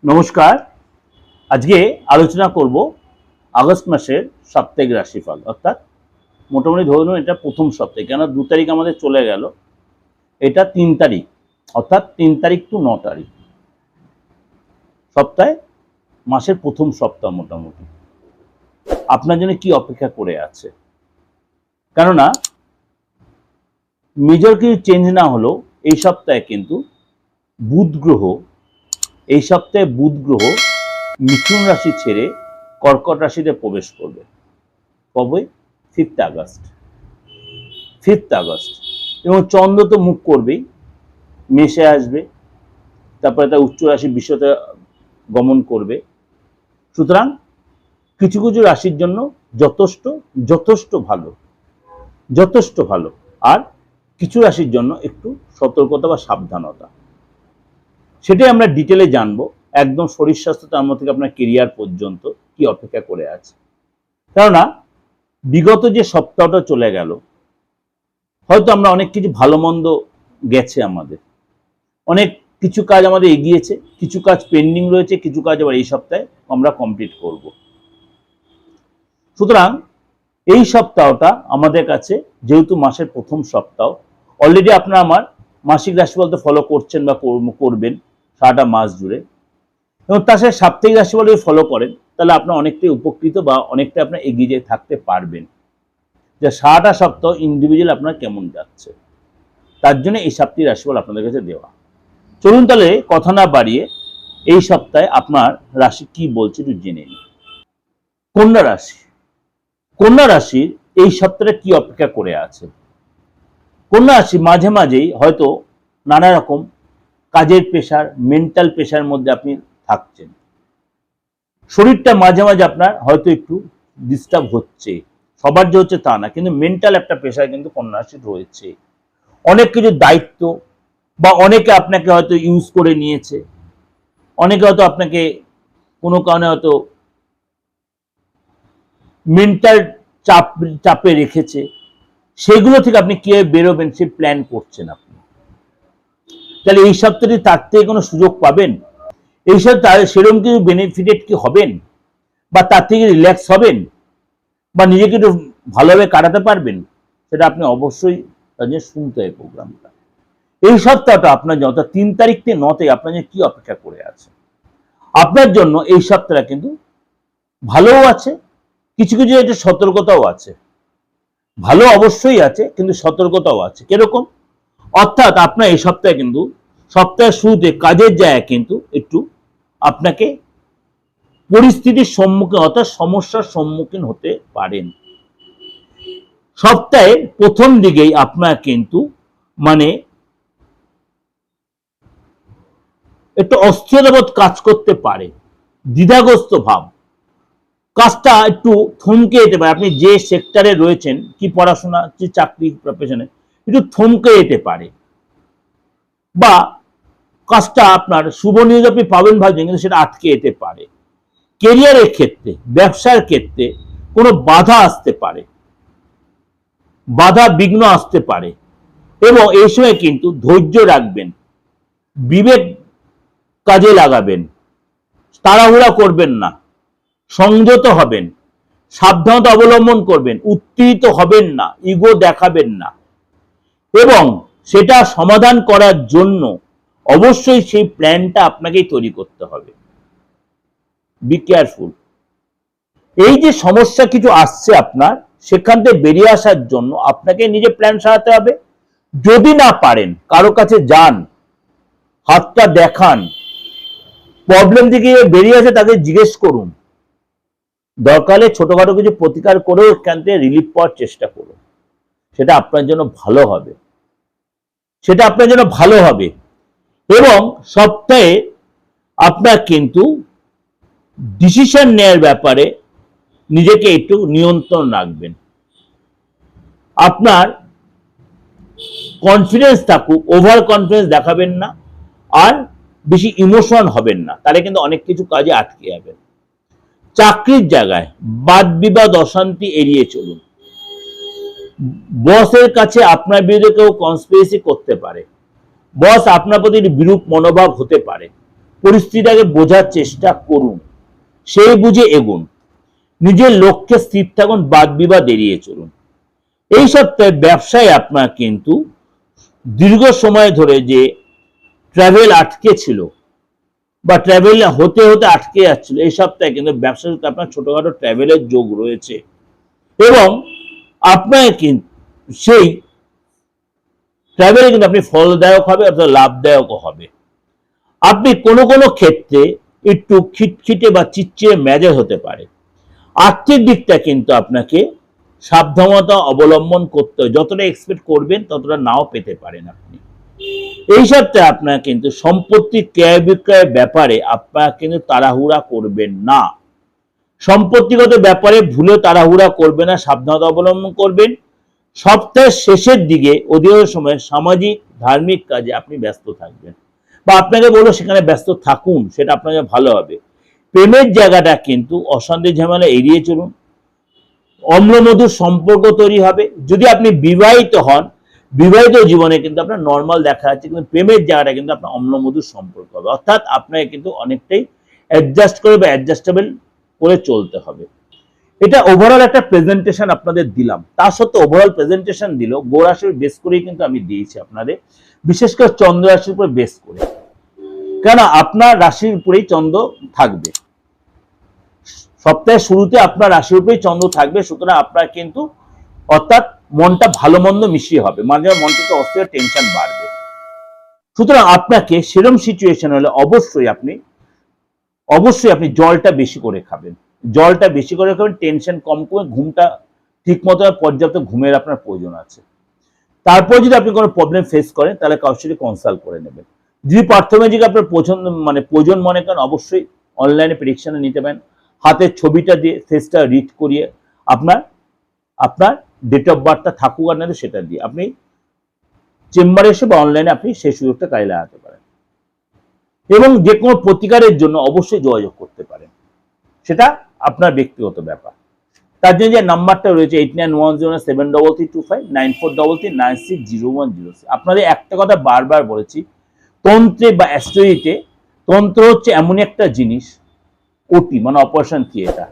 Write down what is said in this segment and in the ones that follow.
নমস্কার। আজকে আলোচনা করব আগস্ট মাসের সাপ্তাহিক রাশিফল, অর্থাৎ মোটামুটি ধরুন এটা প্রথম সপ্তাহে, কেন 2 তারিখ আমাদের চলে গেল, এটা 3 তারিখ, অর্থাৎ 3 তারিখ টু 9 তারিখ সপ্তাহে, মাসের প্রথম সপ্তাহ। মোটামুটি আপনার জন্য কি অপেক্ষা করে আছে? কেননা মেজর কিছু চেঞ্জ না হলেও এই সপ্তাহে কিন্তু বুধ গ্রহ মিথুন রাশি ছেড়ে কর্কট রাশিতে প্রবেশ করবে। কবে? 5th August. এবং চন্দ্র তো মুখ করবেই, মেষে আসবে, তারপরে তার উচ্চ রাশি বৃষতে গমন করবে। সুতরাং কিছু কিছু রাশির জন্য যথেষ্ট ভালো, আর কিছু রাশির জন্য একটু সতর্কতা বা সাবধানতা, সেটাই আমরা ডিটেলে জানবো। একদম শরীর স্বাস্থ্য, তার মধ্যে থেকে আপনার কেরিয়ার পর্যন্ত কি অপেক্ষা করে আছে। কেননা বিগত যে সপ্তাহটা চলে গেল, হয়তো আমরা অনেক কিছু ভালো মন্দ গেছে, আমাদের অনেক কিছু কাজ আমাদের এগিয়েছে, কিছু কাজ পেন্ডিং রয়েছে, কিছু কাজ আবার এই সপ্তাহে আমরা কমপ্লিট করব। সুতরাং এই সপ্তাহটা আমাদের কাছে, যেহেতু মাসের প্রথম সপ্তাহ, অলরেডি আপনারা আমার মাসিক রাশিফল তো ফলো করছেন বা করবেন সারাটা মাস জুড়ে, এবং তার সাথে সাপ্তাহিক রাশিফল যদি ফলো করেন, তাহলে আপনার অনেকটাই উপকৃত বা অনেকটা আপনার এগিয়ে যেয়ে থাকতে পারবেন, যে সারাটা সপ্তাহ ইন্ডিভিজুয়াল আপনার কেমন যাচ্ছে। তার জন্য এই সাপ্তাহিক রাশিফল আপনাদের কাছে দেওয়া। চলুন তাহলে কথা না বাড়িয়ে এই সপ্তাহে আপনার রাশি কি বলছে একটু জেনে নিন। কন্যা রাশির এই সপ্তাহে কি অপেক্ষা করে আছে? কন্যা রাশি মাঝে মাঝেই হয়তো নানা রকম কাজের প্রেশার, মেন্টাল প্রেশার মধ্যে আপনি থাকছেন। শরীরটা মাঝে মাঝে আপনার হয়তো একটু ডিস্টার্ব হচ্ছে, সবার যে হচ্ছে তা না, কিন্তু মেন্টাল একটা প্রেশার কিন্তু কন্যা রাশির রয়েছে। অনেক কিছু দায়িত্ব, বা অনেকে আপনাকে হয়তো ইউজ করে নিয়েছে, অনেকে হয়তো আপনাকে কোনো কারণে হয়তো মেন্টাল চাপে রেখেছে। সেগুলো থেকে আপনি কিভাবে বেরোবেন সে প্ল্যান করছেন আপনি। তাহলে এই সপ্তাহে তার থেকে কোনো সুযোগ পাবেন? এই সপ্তাহে সেরকম কিছু বেনিফিটেড কি হবেন, বা তার থেকে রিল্যাক্স হবেন, বা নিজেকে একটু ভালোভাবে কাটাতে পারবেন? সেটা আপনি অবশ্যই শুনতে হয় প্রোগ্রামটা। এই সপ্তাহটা আপনার জন্য, অর্থাৎ 3 তারিখ থেকে 9 তারিখ আপনার জন্য কি অপেক্ষা করে আছে? আপনার জন্য এই সপ্তাহটা কিন্তু ভালোও আছে, কিছু কিছু একটা সতর্কতাও আছে। ভালো অবশ্যই আছে, কিন্তু সতর্কতাও আছে। কিরকম? অর্থাৎ আপনার এই সপ্তাহে কিন্তু সপ্তাহের শুরুতে কাজের জায়গায় কিন্তু একটু আপনাকে পরিস্থিতির সম্মুখীন, অর্থাৎ সমস্যার সম্মুখীন হতে পারেন। সপ্তাহের প্রথম দিকেই আপনার কিন্তু একটু অস্থিরতাবোধ কাজ করতে পারে, দ্বিধাগ্রস্ত ভাব, কাজটা একটু থমকে যেতে পারে। আপনি যে সেক্টরে রয়েছেন, কি পড়াশোনা, কি চাকরি প্রফেশনে, একটু থমকে যেতে পারে, বা কাজটা আপনার শুভ নিয়োগ আপনি পাবেন ভাবছেন, কিন্তু সেটা আটকে যেতে পারে। কেরিয়ারের ক্ষেত্রে, ব্যবসার ক্ষেত্রে কোনো বাধা আসতে পারে, বাধা বিঘ্ন আসতে পারে, এবং এই সময় কিন্তু ধৈর্য রাখবেন, বিবেক কাজে লাগাবেন, তাড়াহুড়া করবেন না, সংযত হবেন, সাবধানতা অবলম্বন করবেন, উত্তেজিত হবেন না, ইগো দেখাবেন না, এবং সেটা সমাধান করার জন্য অবশ্যই সেই প্ল্যানটা আপনাকেই তৈরি করতে হবে। Be careful. এই যে সমস্যা কিছু আসছে আপনার, সেখান থেকে বেরিয়ে আসার জন্য আপনাকে নিজে প্ল্যান সাজাতে হবে। যদি না পারেন, কারো কাছে যান, হাতটা দেখান, প্রবলেম থেকে বেরিয়ে আসে তাকে জিজ্ঞেস করুন, দরকার হলে ছোটখাটো কিছু প্রতিকার করেও এখান থেকে রিলিফ পাওয়ার চেষ্টা করুন। সেটা আপনার জন্য ভালো হবে। এবং সপ্তাহে আপনার কিন্তু ডিসিশন নেওয়ার ব্যাপারে নিজেকে একটু নিয়ন্ত্রণ রাখবেন। আপনার কনফিডেন্স থাকুক, ওভার কনফিডেন্স দেখাবেন না, আর বেশি ইমোশন হবেন না, তাহলে কিন্তু অনেক কিছু কাজে আটকে যাবেন। চাকরির জায়গায় বাদ বিবাদ অশান্তি এড়িয়ে চলুন। বসের কাছে আপনার বিরুদ্ধে কেউ কনস্পিরেসি করতে পারে, বস আপনার প্রতি বিরূপ মনোভাব হতে পারে, পরিস্থিতিটাকে বোঝার চেষ্টা করুন, সেই বুঝে এগুন, নিজের লক্ষ্যে স্থির থাকুন, বাদ বিবাদ এড়িয়ে চলুন। এই সপ্তাহে ব্যবসায় আপনার কিন্তু দীর্ঘ সময় ধরে যে ট্রাভেল আটকে ছিল বা ট্রাভেল হতে হতে আটকে যাচ্ছিল, এই সপ্তাহে কিন্তু ব্যবসার সাথে আপনার ছোটখাটো ট্রাভেলের যোগ রয়েছে এবং আপনার কিন্তু সেই ট্রাভেলে কিন্তু আপনি ফলদায়ক হবে অর্থাৎ লাভদায়ক হবে। আপনি কোনো কোনো ক্ষেত্রে একটু খিটখিটে বা চিটচিটে মেজাজ হতে পারে। আর্থিক দিকটা কিন্তু আপনাকে সাবধানতা অবলম্বন করতে হয়, যতটা এক্সপেক্ট করবেন ততটা নাও পেতে পারেন আপনি। এই সপ্তাহে আপনার কিন্তু সম্পত্তির ক্রয় বিক্রয়ের ব্যাপারে আপনারা কিন্তু তাড়াহুড়া করবেন না। সম্পত্তিগত ব্যাপারে ভুলে তাড়াহুড়া করবেন না, সাবধানতা অবলম্বন করবেন। সপ্তাহের শেষের দিকে অধিকাংশ সময় সামাজিক ধার্মিক কাজে আপনি ব্যস্ত থাকবেন বা আপনাকে বলবো সেখানে ব্যস্ত থাকুন, সেটা আপনাকে ভালো হবে। প্রেমের জায়গাটা কিন্তু অশান্তি ঝামেলা এড়িয়ে চলুন। অম্লমধুর সম্পর্ক তৈরি হবে। যদি আপনি বিবাহিত হন, বিবাহিত জীবনে কিন্তু আপনার নর্মাল দেখা যাচ্ছে, কিন্তু প্রেমের জায়গাটা কিন্তু আপনার অম্লমধুর সম্পর্ক হবে, অর্থাৎ আপনাকে কিন্তু অনেকটাই অ্যাডজাস্ট করে বা অ্যাডজাস্টেবল করে চলতে হবে। এটা ওভারঅল একটা প্রেজেন্টেশন আপনাদের দিলাম। তার সত্ত্বেও ওভারঅল প্রেজেন্টেশন দিল গোড় রাশির বেস করেই কিন্তু আমি দিয়েছি আপনাদের, বিশেষ করে চন্দ্র রাশির উপর বেস করে, কেন আপনার রাশির উপরেই চন্দ্র থাকবে। সপ্তাহের শুরুতে আপনার রাশির উপরেই চন্দ্র থাকবে, সুতরাং আপনার কিন্তু অর্থাৎ মনটা ভালো মন্দ মিশিয়ে হবে, মাঝে মাঝে মন থেকে অস্থির টেনশন বাড়বে। সুতরাং আপনাকে সেরকম সিচুয়েশন হলে অবশ্যই আপনি জলটা বেশি করে খাবেন, জলটা বেশি করে খাবেন, টেনশন কম করে, ঘুমটা ঠিক মতো পর্যাপ্ত ঘুমের আপনার প্রয়োজন আছে। তারপর যদি আপনি কোনো প্রবলেম ফেস করেন তাহলে কারোর সাথে কনসাল্ট করে নেবেন। যদি প্রাথমিক আপনার প্রয়োজন মনে করেন, অবশ্যই অনলাইনে প্রেডিকশনে নিতে পারেন। হাতের ছবিটা দিয়ে ফেসটা রিড করিয়ে আপনার ডেট অফ বার্থটা থাকুক আর না সেটা দিয়ে আপনি চেম্বারে এসে বা অনলাইনে আপনি সেই সুযোগটা কাজে লাগাতে পারেন এবং যে কোনো প্রতিকারের জন্য অবশ্যই যোগাযোগ করতে পারেন, সেটা আপনার ব্যক্তিগত ব্যাপার। তার জন্য যে নাম্বারটা রয়েছে 891073259433960106। আপনাদের একটা কথা বারবার বলেছি, তন্ত্রে বা অ্যাস্ট্রোলজিতে তন্ত্র হচ্ছে এমন একটা জিনিস, ওটি মানে অপারেশন থিয়েটার।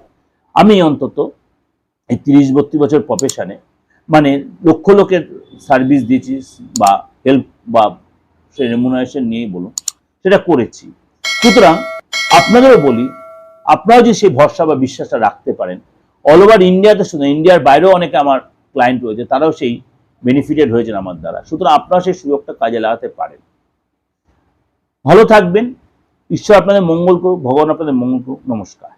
আমি অন্তত এই 30-32 বছর প্রফেশনে মানে লক্ষ লোকের সার্ভিস দিয়েছি বা হেল্প বা সেই রেমুনারেশন নিয়েই বলুন, সেটা করেছি। সুতরাং আপনাদেরও বলি, আপনারাও যদি সেই ভরসা বা বিশ্বাসটা রাখতে পারেন, অল ওভার ইন্ডিয়াতে শুধু ইন্ডিয়ার বাইরেও অনেকে আমার ক্লায়েন্ট রয়েছে, তারাও সেই বেনিফিটেড হয়েছেন আমার দ্বারা। সুতরাং আপনারা সেই সুযোগটা কাজে লাগাতে পারেন। ভালো থাকবেন, ঈশ্বর আপনাদের মঙ্গল করুক, ভগবান আপনাদের মঙ্গল করুক। নমস্কার।